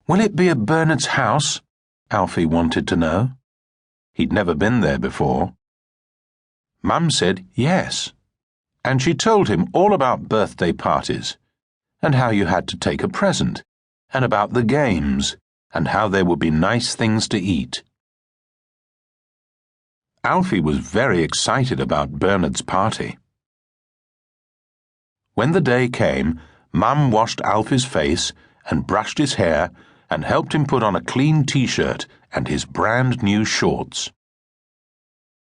Will it be at Bernard's house? Alfie wanted to know. He'd never been there before. Mum said yes, and she told him all about birthday parties, and how you had to take a present, and about the games, and how there would be nice things to eat. Alfie was very excited about Bernard's party. When the day came, Mum washed Alfie's face and brushed his hair and helped him put on a clean t-shirt and his brand new shorts.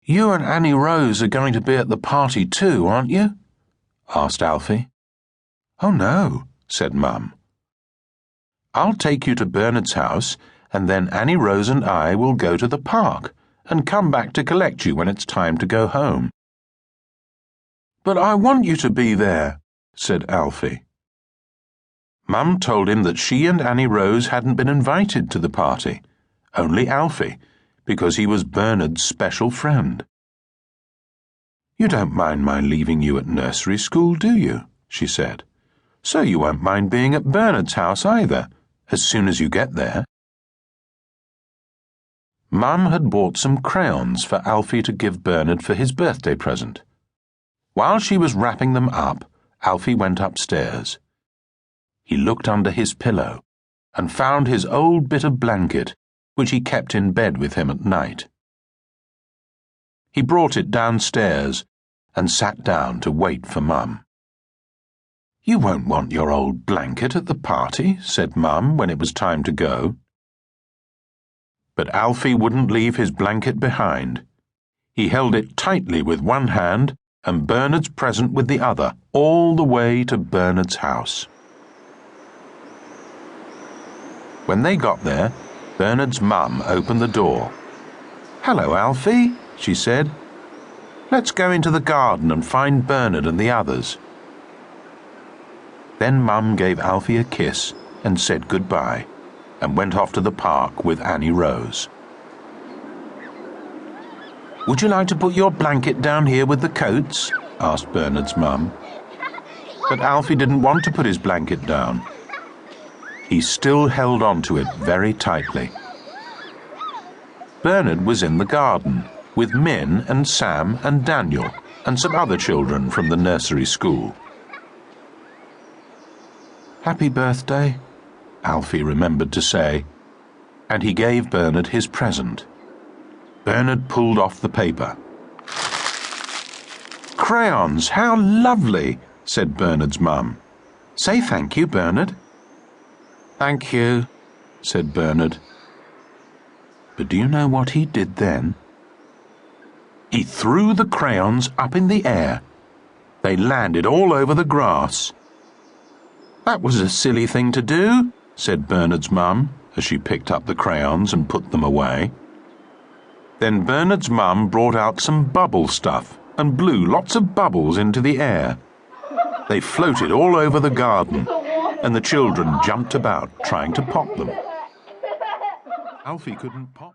You and Annie Rose are going to be at the party too, aren't you? Asked Alfie. Oh no, said Mum. I'll take you to Bernard's house, and then Annie Rose and I will go to the park and come back to collect you when it's time to go home. But I want you to be there, said Alfie. Mum told him that she and Annie Rose hadn't been invited to the party, only Alfie, because he was Bernard's special friend. You don't mind my leaving you at nursery school, do you? She said. So you won't mind being at Bernard's house either, as soon as you get there. Mum had bought some crayons for Alfie to give Bernard for his birthday present. While she was wrapping them up, Alfie went upstairs. He looked under his pillow and found his old bit of blanket, which he kept in bed with him at night. He brought it downstairs and sat down to wait for Mum. You won't want your old blanket at the party, said Mum when it was time to go. But Alfie wouldn't leave his blanket behind. He held it tightly with one hand and Bernard's present with the other, all the way to Bernard's house. When they got there, Bernard's mum opened the door. Hello, Alfie, she said. Let's go into the garden and find Bernard and the others. Then Mum gave Alfie a kiss and said goodbye, and went off to the park with Annie Rose. Would you like to put your blanket down here with the coats? Asked Bernard's mum. But Alfie didn't want to put his blanket down. He still held on to it very tightly. Bernard was in the garden with Min and Sam and Daniel and some other children from the nursery school. Happy birthday, Alfie remembered to say, and he gave Bernard his present. Bernard pulled off the paper. Crayons, how lovely, said Bernard's mum. Say thank you, Bernard. Thank you, said Bernard. But do you know what he did then? He threw the crayons up in the air. They landed all over the grass. That was a silly thing to do, said Bernard's mum, as she picked up the crayons and put them away. Then Bernard's mum brought out some bubble stuff and blew lots of bubbles into the air. They floated all over the garden, and the children jumped about trying to pop them. Alfie couldn't pop